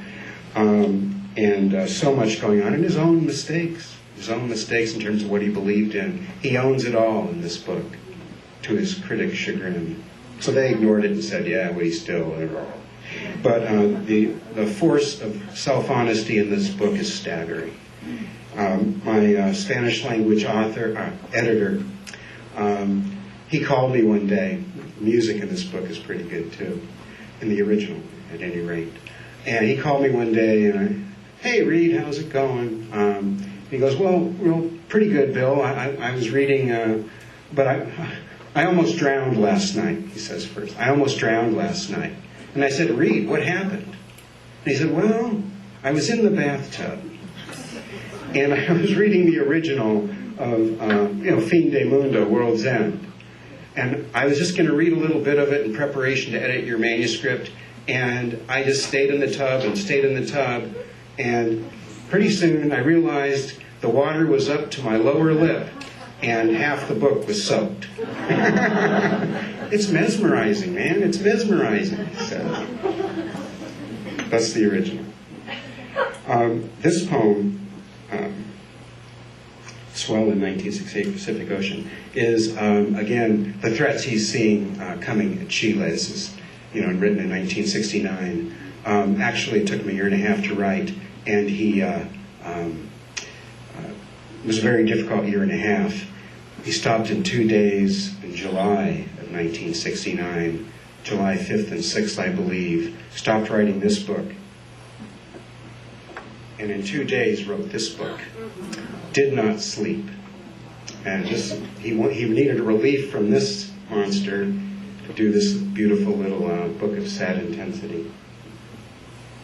And so much going on, and his own mistakes in terms of what he believed in. He owns it all in this book, to his critics' chagrin. So they ignored it and said, yeah, well, he's still whatever. But the force of self-honesty in this book is staggering. My Spanish language editor, he called me one day. Music in this book is pretty good too, in the original at any rate. And he called me one day and hey Reed, how's it going? He goes, well, pretty good, Bill. I was reading, but I almost drowned last night, he says first. I almost drowned last night. And I said, Reed, what happened? And he said, well, I was in the bathtub. And I was reading the original of, Fin de Mundo, World's End. And I was just going to read a little bit of it in preparation to edit your manuscript. And I just stayed in the tub, and pretty soon I realized the water was up to my lower lip and half the book was soaked. It's mesmerizing, man. It's mesmerizing. So, that's the original. This poem, Swell in 1968 Pacific Ocean, is, again, the threats he's seeing coming at Chile. This is, written in 1969. Actually, it took him a year and a half to write, and it was a very difficult year and a half. He stopped in 2 days in July of 1969, July 5th and 6th, I believe, stopped writing this book. And in 2 days wrote this book. Did not sleep. And he needed a relief from this monster to do this beautiful little book of sad intensity.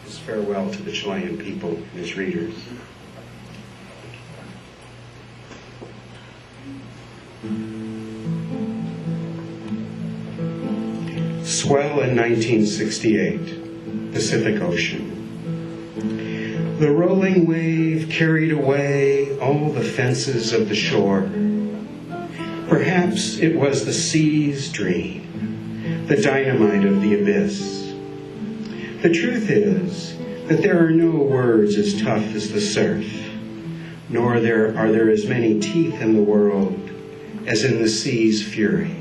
His farewell to the Chilean people and his readers. Swell in 1968, Pacific Ocean. The rolling wave carried away all the fences of the shore. Perhaps it was the sea's dream, the dynamite of the abyss. The truth is that there are no words as tough as the surf, nor are there as many teeth in the world as in the sea's fury.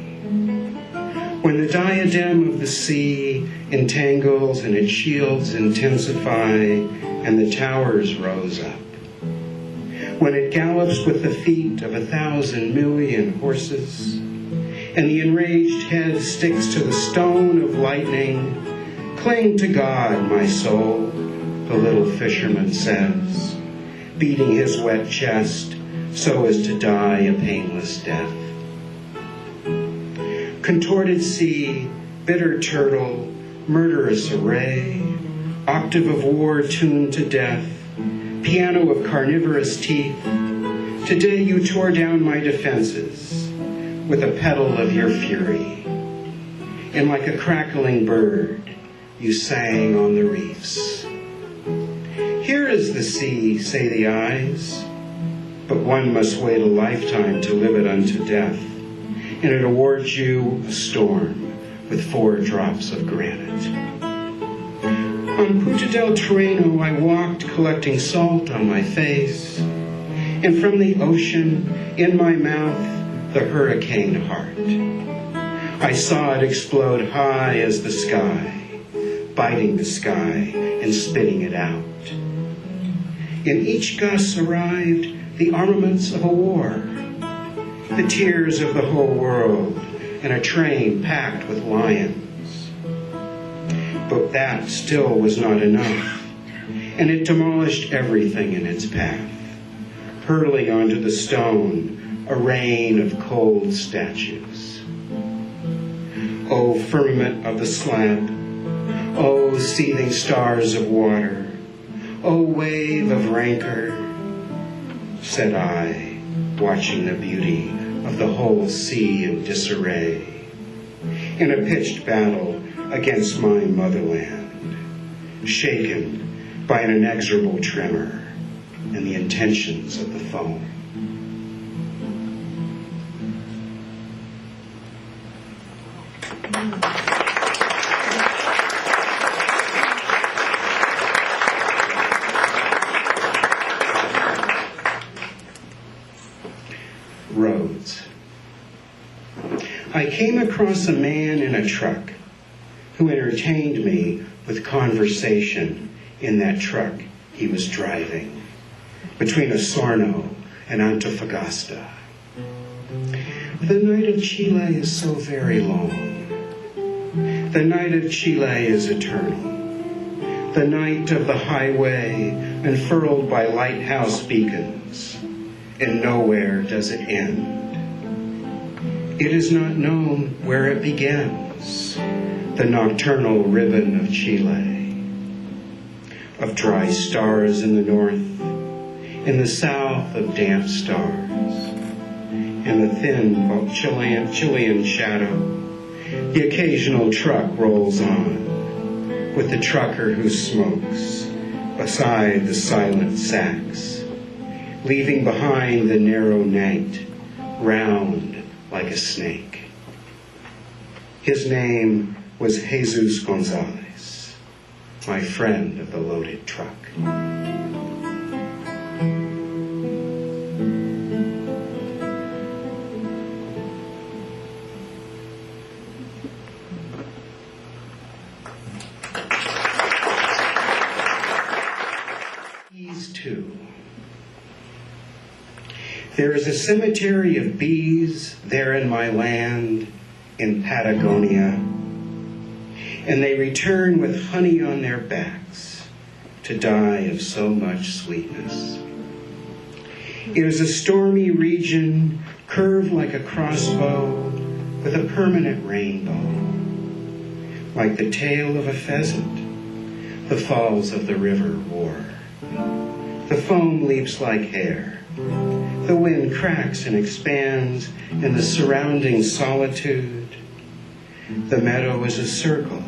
When the diadem of the sea entangles and its shields intensify and the towers rose up, when it gallops with the feet of 1,000 million horses, and the enraged head sticks to the stone of lightning, cling to God, my soul, the little fisherman says, beating his wet chest so as to die a painless death. Contorted sea, bitter turtle, murderous array, octave of war tuned to death, piano of carnivorous teeth, today you tore down my defenses with a petal of your fury. And like a crackling bird, you sang on the reefs. Here is the sea, say the eyes, but one must wait a lifetime to live it unto death. And it awards you a storm with 4 drops of granite. On Punta del Terreno I walked collecting salt on my face, and from the ocean in my mouth the hurricane heart. I saw it explode high as the sky, biting the sky and spitting it out. In each gust arrived the armaments of a war, the tears of the whole world, and a train packed with lions. But that still was not enough, and it demolished everything in its path, hurling onto the stone a rain of cold statues. O firmament of the slab, O seething stars of water, O wave of rancor, said I, watching the beauty of the whole sea in disarray, in a pitched battle against my motherland, shaken by an inexorable tremor and the intentions of the foe. Roads. I came across a man in a truck who entertained me with conversation in that truck he was driving between Osorno and Antofagasta. The night of Chile is so very long. The night of Chile is eternal. The night of the highway unfurled by lighthouse beacons, and nowhere does it end. It is not known where it begins, the nocturnal ribbon of Chile, of dry stars in the north, in the south of damp stars, in the thin Chilean shadow. The occasional truck rolls on, with the trucker who smokes beside the silent sax, leaving behind the narrow night, round like a snake. His name was Jesus Gonzalez, my friend of the loaded truck. Bees too. There is a cemetery of bees there in my land in Patagonia, and they return with honey on their backs to die of so much sweetness. It is a stormy region curved like a crossbow with a permanent rainbow, like the tail of a pheasant. The falls of the river roar. The foam leaps like hair. The wind cracks and expands in the surrounding solitude. The meadow is a circle,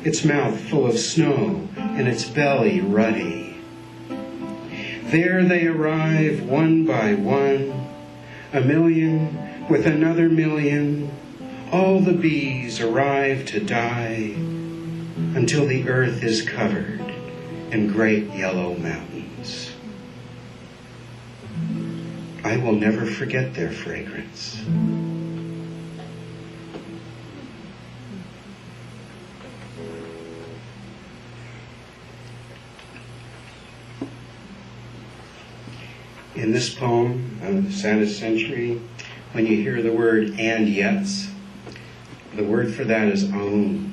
its mouth full of snow and its belly ruddy. There they arrive one by one, a million with another million. All the bees arrive to die until the earth is covered in great yellow mountains. I will never forget their fragrance. In this poem, the Saddest Century, when you hear the word "and yets," the word for that is "own."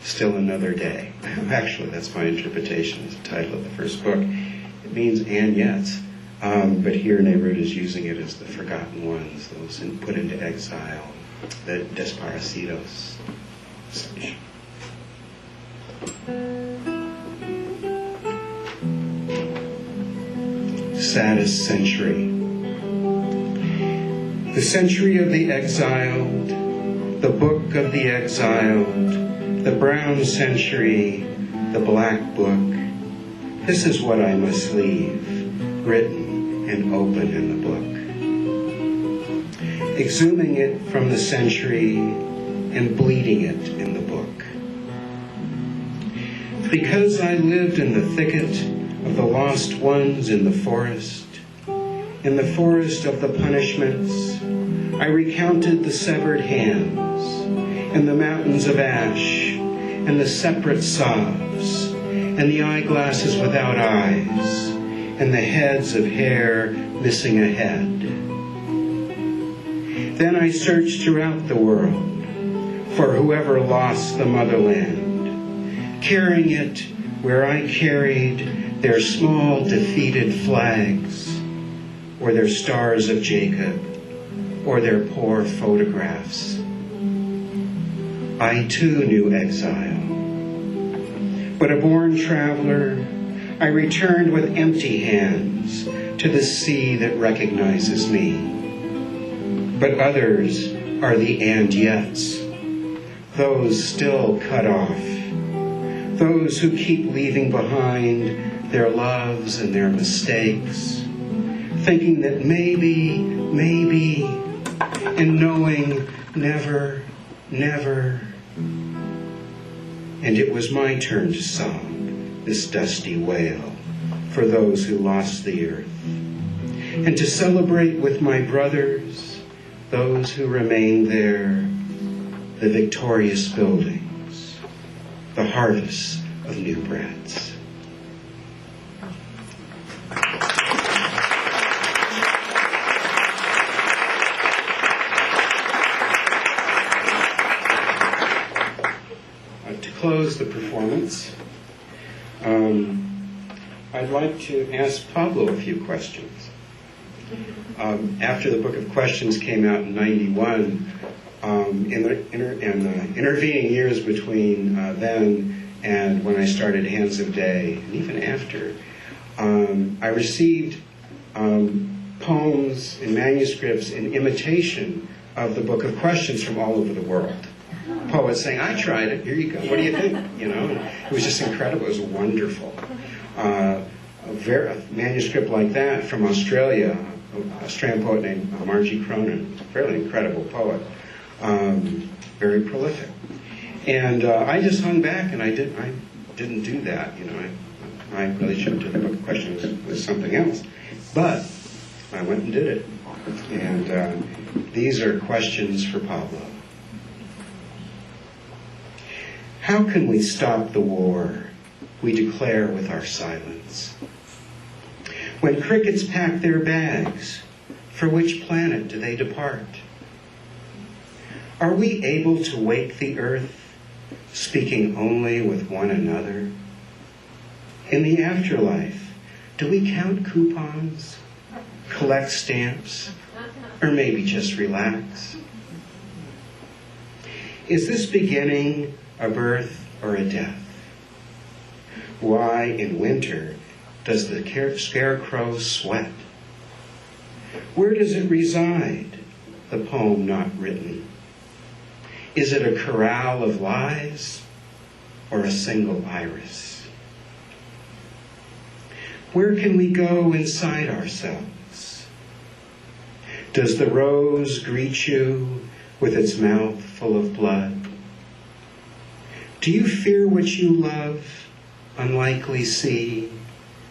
Still another day. Actually, that's my interpretation as the title of the first book. It means "and yets." But here Nehrud is using it as the forgotten ones, those put into exile, the desaparecidos. Saddest century. The century of the exiled, the book of the exiled, the brown century, the black book. This is what I must leave, written and open in the book. Exhuming it from the century and bleeding it in the book. Because I lived in the thicket of the lost ones in the forest of the punishments, I recounted the severed hands, and the mountains of ash, and the separate sobs, and the eyeglasses without eyes, and the heads of hair missing a head. Then I searched throughout the world for whoever lost the motherland, carrying it where I carried their small defeated flags, or their stars of Jacob, or their poor photographs. I too knew exile, but a born traveler, I returned with empty hands to the sea that recognizes me. But others are the and yets, those still cut off, those who keep leaving behind their loves and their mistakes, thinking that maybe, and knowing never. And it was my turn to sob this dusty wail for those who lost the earth, and to celebrate with my brothers, those who remained there, the victorious buildings, the harvest of new breads. To close the performance, I'd like to ask Pablo a few questions. After the Book of Questions came out in '91, in the intervening years between then and when I started Hands of Day, and even after, I received poems and manuscripts in imitation of the Book of Questions from all over the world. Poets saying, "I tried it, here you go, what do you think?" You know, it was just incredible, it was wonderful. a manuscript like that from Australia, an Australian poet named Margie Cronin, fairly incredible poet, very prolific. And I just hung back, and I didn't do that. I really should have put the questions with something else, but I went and did it. And these are questions for Pablo. How can we stop the war we declare with our silence? When crickets pack their bags, for which planet do they depart? Are we able to wake the earth, speaking only with one another? In the afterlife, do we count coupons, collect stamps, or maybe just relax? Is this beginning a birth or a death? Why, in winter, does the scarecrow sweat? Where does it reside, the poem not written? Is it a corral of lies or a single iris? Where can we go inside ourselves? Does the rose greet you with its mouth full of blood? Do you fear what you love, unlikely sea,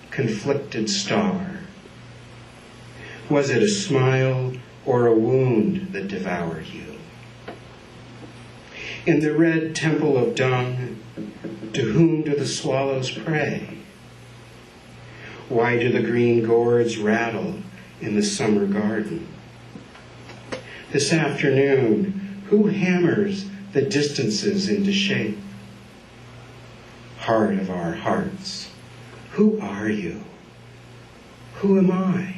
conflicted star? Was it a smile or a wound that devoured you? In the red temple of dung, to whom do the swallows pray? Why do the green gourds rattle in the summer garden? This afternoon, who hammers the distances into shape? Heart of our hearts, who are you? Who am I?